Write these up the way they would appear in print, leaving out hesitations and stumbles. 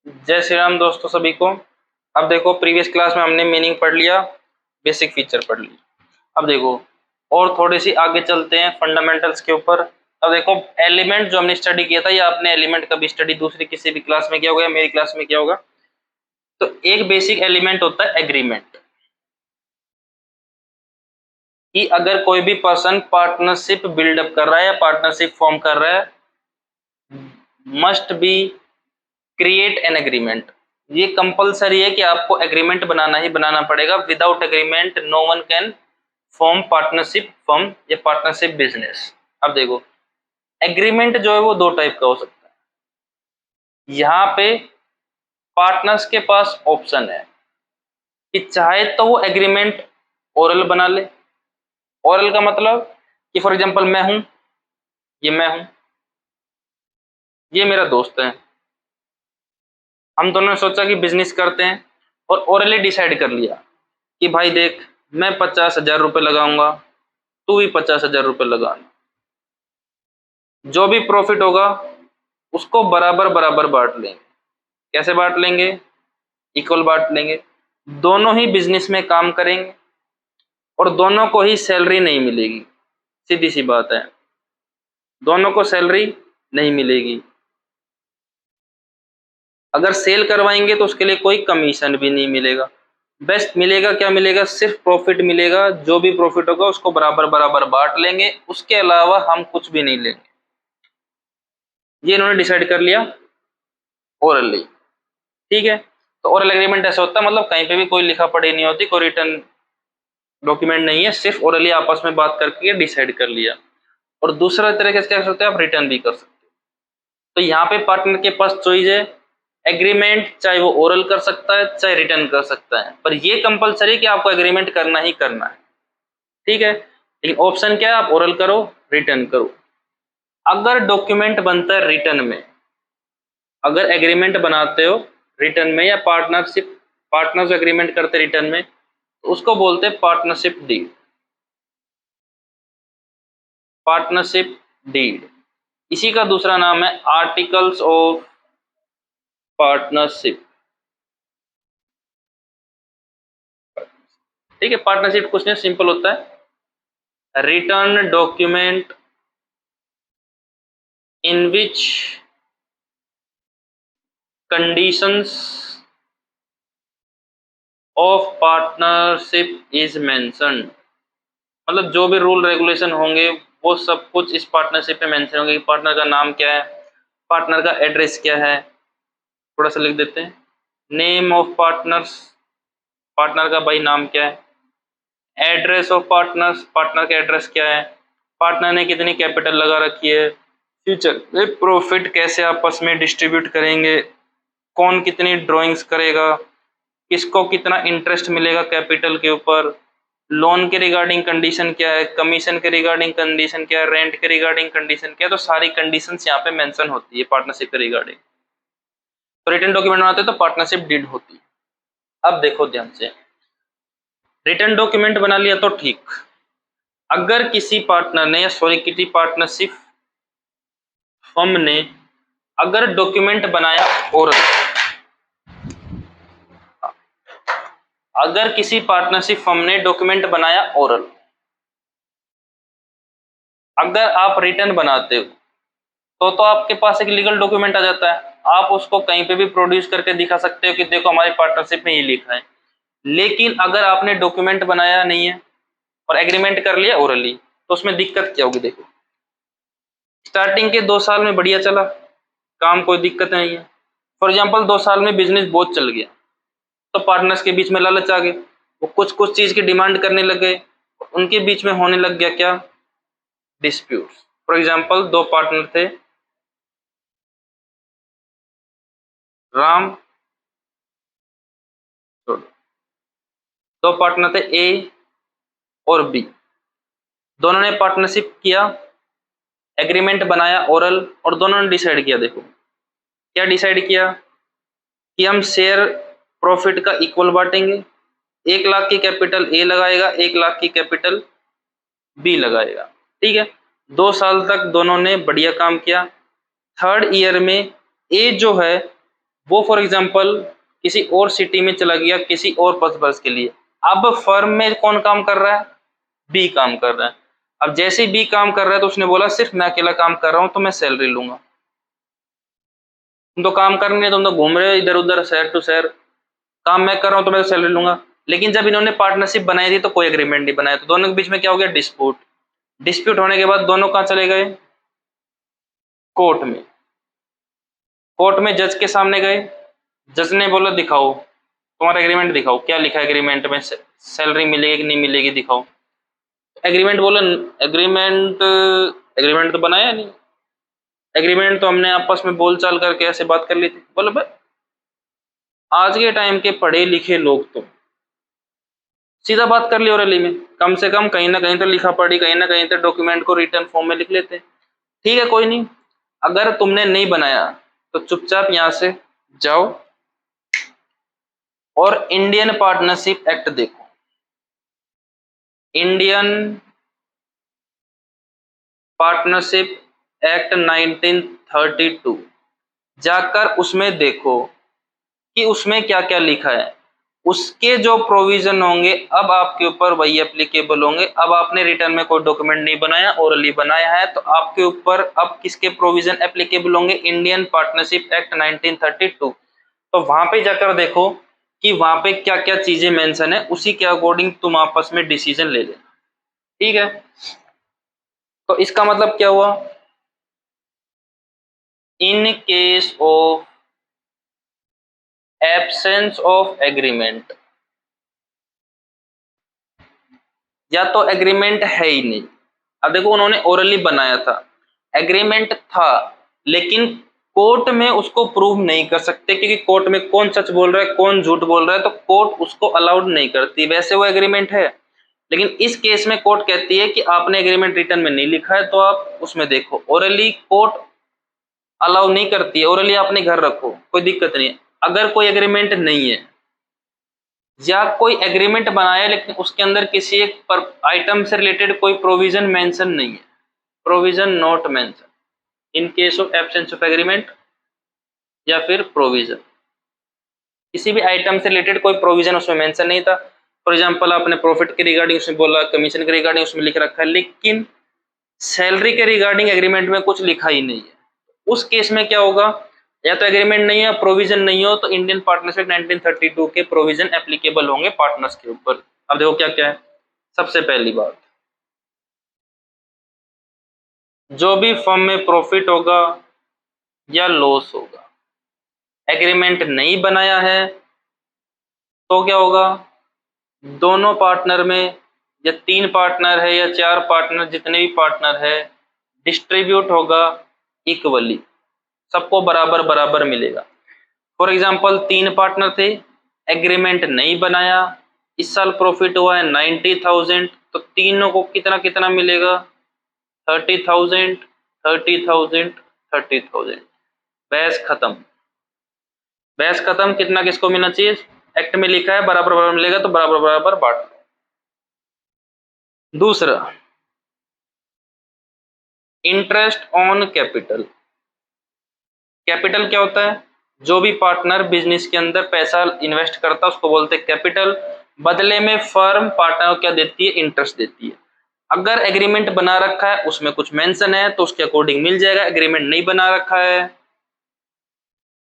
जय श्री राम दोस्तों सभी को। अब देखो, प्रीवियस क्लास में हमने मीनिंग पढ़ लिया, बेसिक फीचर पढ़ लिया। अब देखो और थोड़ी सी आगे चलते हैं फंडामेंटल्स के ऊपर। अब देखो, एलिमेंट जो हमने स्टडी किया था, या आपने एलिमेंट कभी स्टडी दूसरी किसी भी क्लास में किया होगा या मेरी क्लास में किया होगा, तो एक बेसिक एलिमेंट होता है एग्रीमेंट। कि अगर कोई भी पर्सन पार्टनरशिप बिल्डअप कर रहा है या पार्टनरशिप फॉर्म कर रहा है, must be create an agreement. ये कंपलसरी है कि आपको एग्रीमेंट बनाना ही बनाना पड़ेगा। Without agreement no one can form partnership firm या पार्टनरशिप बिजनेस। अब देखो, एग्रीमेंट जो है वो दो टाइप का हो सकता है। यहाँ पे पार्टनर्स के पास ऑप्शन है कि चाहे तो वो एग्रीमेंट ओरल बना ले। ओरल का मतलब कि फॉर एग्जांपल मैं हूं, ये मैं हूं, ये मेरा दोस्त है, हम दोनों ने सोचा कि बिजनेस करते हैं और ओरली डिसाइड कर लिया कि भाई देख, मैं 50,000 रुपये लगाऊंगा, तू भी 50,000 रुपये लगाना, जो भी प्रॉफिट होगा उसको बराबर बराबर बांट लेंगे। कैसे बांट लेंगे? इक्वल बांट लेंगे। दोनों ही बिजनेस में काम करेंगे और दोनों को ही सैलरी नहीं मिलेगी। सीधी सी बात है, दोनों को सैलरी नहीं मिलेगी। अगर सेल करवाएंगे तो उसके लिए कोई कमीशन भी नहीं मिलेगा। बेस्ट मिलेगा क्या मिलेगा? सिर्फ प्रॉफिट मिलेगा। जो भी प्रॉफिट होगा उसको बराबर बराबर बांट लेंगे, उसके अलावा हम कुछ भी नहीं लेंगे। ये इन्होंने डिसाइड कर लिया ओरली। ठीक है, तो ओरल एग्रीमेंट ऐसा होता है, मतलब कहीं पे भी कोई लिखा पढ़ी नहीं होती, कोई रिटर्न डॉक्यूमेंट नहीं है, सिर्फ ओरली आपस में बात करके डिसाइड कर लिया। और दूसरा तरीके से क्या कर सकते हैं आप? रिटर्न भी कर सकते हो। तो यहाँ पे पार्टनर के पास चॉइस है, एग्रीमेंट चाहे वो ओरल कर सकता है चाहे रिटर्न कर सकता है, पर ये कंपलसरी कि आपको एग्रीमेंट करना ही करना है। ठीक है, लेकिन ऑप्शन क्या है? आप ओरल करो, रिटर्न करो। अगर डॉक्यूमेंट बनता है रिटर्न में, अगर एग्रीमेंट बनाते हो रिटर्न में या पार्टनर्स एग्रीमेंट करते रिटर्न में, तो उसको बोलते हैं पार्टनरशिप डीड। पार्टनरशिप डीड, इसी का दूसरा नाम है आर्टिकल्स ऑफ पार्टनरशिप। ठीक है, पार्टनरशिप कुछ नहीं, सिंपल होता है return document in which conditions of partnership is mentioned. मतलब जो भी रूल रेगुलेशन होंगे वो सब कुछ इस पार्टनरशिप में मेंशन होंगे। पार्टनर का नाम क्या है, पार्टनर का एड्रेस क्या है, थोड़ा सा लिख देते हैं। नेम ऑफ पार्टनर्स, पार्टनर का भाई नाम क्या है। एड्रेस ऑफ पार्टनर्स, पार्टनर का एड्रेस क्या है। पार्टनर ने कितनी कैपिटल लगा रखी है। फ्यूचर में प्रॉफिट कैसे आपस में डिस्ट्रीब्यूट करेंगे, कौन कितनी ड्राइंग्स करेगा, किसको कितना इंटरेस्ट मिलेगा कैपिटल के ऊपर, लोन के रिगार्डिंग कंडीशन क्या है, कमीशन के रिगार्डिंग कंडीशन क्या है, रेंट के रिगार्डिंग कंडीशन क्या है। तो सारी कंडीशंस यहाँ पे मेंशन होती है पार्टनरशिप के रिगार्डिंग। तो रिटर्न डॉक्यूमेंट बनाते हैं तो पार्टनरशिप डीड होती है। अब देखो ध्यान से, रिटर्न डॉक्यूमेंट बना लिया तो ठीक। अगर किसी पार्टनर ने या सॉरी किसी पार्टनरशिप फर्म ने अगर डॉक्यूमेंट बनाया ओरल, अगर किसी पार्टनरशिप फर्म ने डॉक्यूमेंट बनाया ओरल, अगर आप रिटर्न बनाते हो तो आपके पास एक लीगल डॉक्यूमेंट आ जाता है। आप उसको कहीं पे भी प्रोड्यूस करके दिखा सकते हो कि देखो हमारी पार्टनरशिप में ये लिखा है। लेकिन अगर आपने डॉक्यूमेंट बनाया नहीं है और एग्रीमेंट कर लिया ओरली, तो उसमें दिक्कत क्या होगी? देखो, स्टार्टिंग के 2 साल में बढ़िया चला काम, कोई दिक्कत नहीं है। फॉर एग्जाम्पल 2 साल में बिजनेस बहुत चल गया, तो पार्टनर्स के बीच में लालच आ गई, वो कुछ कुछ चीज की डिमांड करने लग गए, उनके बीच में होने लग गया क्या? डिस्प्यूट। फॉर एग्जाम्पल 2 पार्टनर थे, राम, 2 पार्टनर थे ए और बी। दोनों ने पार्टनरशिप किया, एग्रीमेंट बनाया ओरल, और दोनों ने डिसाइड किया। देखो क्या डिसाइड किया कि हम शेयर प्रॉफिट का इक्वल बांटेंगे। 1 लाख की कैपिटल ए लगाएगा, 1 लाख की कैपिटल बी लगाएगा। ठीक है, 2 साल तक दोनों ने बढ़िया काम किया। 3rd ईयर में ए जो है वो फॉर एग्जांपल किसी और सिटी में चला गया किसी और पर्पस के लिए। अब फर्म में कौन काम कर रहा है? बी काम कर रहा है। अब जैसे ही बी काम कर रहा है तो उसने बोला सिर्फ मैं अकेला काम कर रहा हूं तो मैं सैलरी लूंगा। तुम तो काम कर नहीं, तुम तो घूम रहे हो इधर उधर शहर टू शहर, काम मैं कर रहा हूं तो मैं तो सैलरी लूंगा। लेकिन जब इन्होंने पार्टनरशिप बनाई थी तो कोई एग्रीमेंट नहीं बनाया, तो दोनों के बीच में क्या हो गया? डिस्प्यूट। डिस्प्यूट होने के बाद दोनों कहाँ चले गए? कोर्ट में। कोर्ट में जज के सामने गए। जज ने बोला दिखाओ तुम्हारा एग्रीमेंट, दिखाओ क्या लिखा है एग्रीमेंट में, सैलरी मिलेगी कि नहीं मिलेगी, दिखाओ। एग्रीमेंट बोला, एग्रीमेंट एग्रीमेंट तो बनाया नहीं, एग्रीमेंट तो हमने आपस में बोलचाल करके ऐसे बात कर ली थी। बोले भाई आज के टाइम के पढ़े लिखे लोग तो सीधा बात कर ली ओरली में, कम से कम कहीं ना कहीं तो लिखा पढ़ी, कहीं ना कहीं तो डॉक्यूमेंट को रिटर्न फॉर्म में लिख लेते। ठीक है कोई नहीं, अगर तुमने नहीं बनाया तो चुपचाप यहां से जाओ और इंडियन पार्टनरशिप एक्ट देखो। इंडियन पार्टनरशिप एक्ट 1932 जाकर उसमें देखो कि उसमें क्या क्या लिखा है। उसके जो प्रोविजन होंगे अब आपके ऊपर वही एप्लीकेबल होंगे। अब आपने रिटर्न में कोई डॉक्यूमेंट नहीं बनाया, ओरली बनाया है, तो आपके ऊपर अब किसके प्रोविजन एप्लीकेबल होंगे? Indian partnership act 1932। तो वहां पे जाकर देखो कि वहां पे क्या क्या चीजें मेंशन है, उसी के अकॉर्डिंग तुम आपस में डिसीजन ले लेना। ठीक है, तो इसका मतलब क्या हुआ? In case of absence of agreement, या तो एग्रीमेंट है ही नहीं। अब देखो उन्होंने ओरली बनाया था, एग्रीमेंट था, लेकिन कोर्ट में उसको प्रूव नहीं कर सकते क्योंकि कोर्ट में कौन सच बोल रहा है कौन झूठ बोल रहा है, तो कोर्ट उसको अलाउड नहीं करती। वैसे वो एग्रीमेंट है, लेकिन इस केस में कोर्ट कहती है कि आपने एग्रीमेंट रिटर्न में नहीं लिखा है, तो आप उसमें देखो। ओरली कोर्ट अलाउ नहीं करती है, ओरली अपने घर रखो, कोई दिक्कत नहीं है। अगर कोई एग्रीमेंट नहीं है या कोई एग्रीमेंट बनाया लेकिन उसके अंदर किसी एक आइटम से रिलेटेड कोई प्रोविजन मेंशन नहीं है, provision not mention in case of absence of agreement, या फिर प्रोविजन किसी भी आइटम से रिलेटेड कोई प्रोविजन उसमें मेंशन नहीं था। फॉर एग्जांपल आपने प्रॉफिट के रिगार्डिंग उसमें बोला, कमीशन के रिगार्डिंग उसमें लिख रखा है, लेकिन सैलरी के रिगार्डिंग एग्रीमेंट में कुछ लिखा ही नहीं है। उस केस में क्या होगा? या तो एग्रीमेंट नहीं है, प्रोविजन नहीं हो, तो इंडियन पार्टनरशिप 1932 के प्रोविजन एप्लीकेबल होंगे पार्टनर्स के ऊपर। अब देखो क्या क्या है। सबसे पहली बात, जो भी फर्म में प्रॉफिट होगा या लॉस होगा, एग्रीमेंट नहीं बनाया है तो क्या होगा? दोनों पार्टनर में, या तीन पार्टनर है या चार पार्टनर, जितने भी पार्टनर है, डिस्ट्रीब्यूट होगा इक्वली, सबको बराबर बराबर मिलेगा। फॉर एग्जांपल तीन पार्टनर थे, एग्रीमेंट नहीं बनाया, इस साल प्रॉफिट हुआ है 90,000, तो तीनों को कितना कितना मिलेगा? 30,000, 30,000, 30,000। बहस खत्म। बहस खत्म। कितना किसको मिलना चाहिए? एक्ट में लिखा है बराबर बराबर मिलेगा, तो बराबर बराबर बांट लो। दूसरा, इंटरेस्ट ऑन कैपिटल। कैपिटल क्या होता है? जो भी पार्टनर बिजनेस के अंदर पैसा इन्वेस्ट करता है उसको बोलते हैं कैपिटल। बदले में फर्म पार्टनर को क्या देती है? इंटरेस्ट देती है। अगर एग्रीमेंट बना रखा है उसमें कुछ मेंशन है तो उसके अकॉर्डिंग मिल जाएगा, एग्रीमेंट नहीं बना रखा है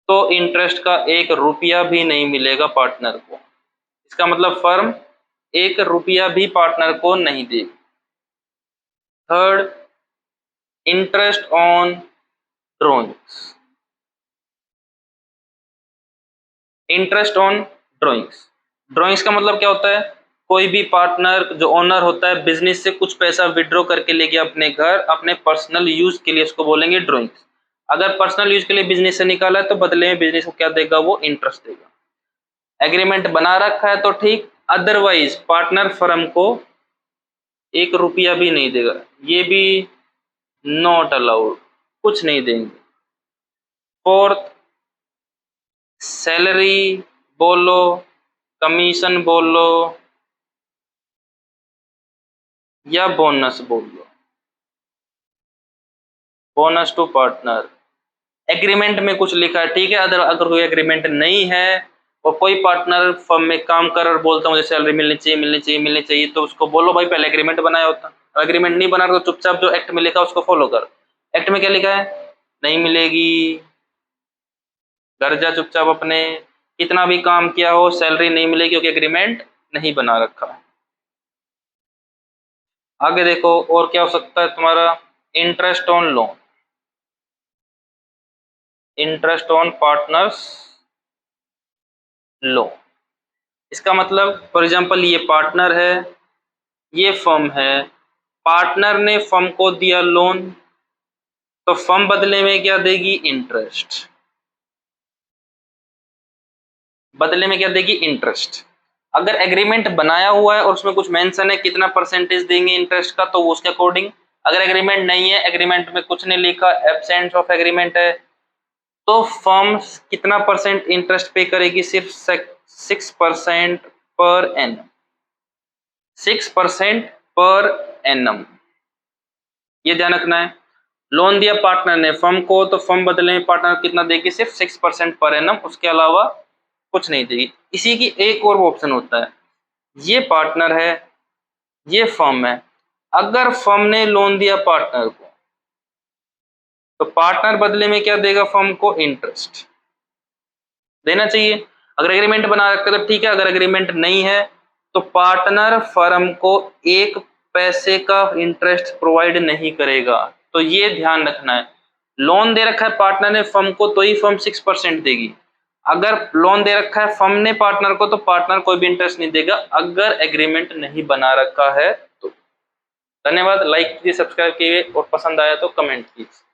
तो इंटरेस्ट का 1 रुपया भी नहीं मिलेगा पार्टनर को। इसका मतलब फर्म 1 रुपया भी पार्टनर को नहीं देगी। Third, interest on drawings. Interest on drawings, drawings का मतलब क्या होता है? कोई भी पार्टनर जो ओनर होता है बिजनेस से कुछ पैसा विड्रॉ करके ले गया अपने घर, अपने पर्सनल यूज के लिए, उसको बोलेंगे ड्रॉइंग्स। अगर पर्सनल यूज के लिए बिजनेस से निकाला है तो बदले में बिजनेस को क्या देगा? वो इंटरेस्ट देगा। एग्रीमेंट बना रखा है तो ठीक, अदरवाइज पार्टनर फर्म को 1 रुपया भी नहीं देगा, ये भी नॉट अलाउड, कुछ नहीं देंगे। फोर्थ, सैलरी बोलो, कमीशन बोलो या बोनस बोल लो, बोनस टू पार्टनर, एग्रीमेंट में कुछ लिखा है, ठीक है। अगर कोई एग्रीमेंट नहीं है और कोई पार्टनर फर्म में काम कर और बोलता मुझे सैलरी मिलनी चाहिए मिलनी चाहिए मिलनी चाहिए, तो उसको बोलो भाई पहले एग्रीमेंट बनाया होता। एग्रीमेंट नहीं बना तो चुपचाप जो एक्ट में लिखा उसको फॉलो कर। एक्ट में क्या लिखा है? नहीं मिलेगी, घर जा चुपचाप अपने, कितना भी काम किया हो सैलरी नहीं मिलेगी क्योंकि एग्रीमेंट नहीं बना रखा। आगे देखो और क्या हो सकता है तुम्हारा, interest on loan, interest on partners loan. इसका मतलब फॉर एग्जांपल ये पार्टनर है, ये फर्म है, पार्टनर ने फर्म को दिया लोन, तो फर्म बदले में क्या देगी? इंटरेस्ट। बदले में क्या देगी? इंटरेस्ट। अगर एग्रीमेंट बनाया हुआ है और उसमें कुछ मेंशन है कितना परसेंटेज देंगे इंटरेस्ट का, तो वो उसके अकॉर्डिंग। अगर एग्रीमेंट नहीं है, एग्रीमेंट में कुछ नहीं लिखा, एब्सेंस ऑफ एग्रीमेंट है, तो फर्म कितना परसेंट इंटरेस्ट पे करेगी? सिर्फ 6% पर एनम, 6% पर एनम। ये ध्यान रखना है। लोन दिया पार्टनर ने फर्म को, तो फर्म बदले में पार्टनर कितना देगी? सिर्फ 6% पर एनम, उसके अलावा कुछ नहीं देगी। इसी की एक और ऑप्शन होता है, ये पार्टनर है, ये फर्म है, अगर फर्म ने लोन दिया पार्टनर को, तो पार्टनर बदले में क्या देगा? फर्म को इंटरेस्ट देना चाहिए। अगर एग्रीमेंट बना रखा तो ठीक है, अगर एग्रीमेंट नहीं है तो पार्टनर फर्म को 1 पैसे का इंटरेस्ट प्रोवाइड नहीं करेगा। तो ये ध्यान रखना है, लोन दे रखा है पार्टनर ने फर्म को तो ही फर्म 6% देगी। अगर लोन दे रखा है फर्म ने पार्टनर को, तो पार्टनर कोई भी इंटरेस्ट नहीं देगा अगर एग्रीमेंट नहीं बना रखा है तो। धन्यवाद, लाइक कीजिए, सब्सक्राइब कीजिए और पसंद आया तो कमेंट कीजिए।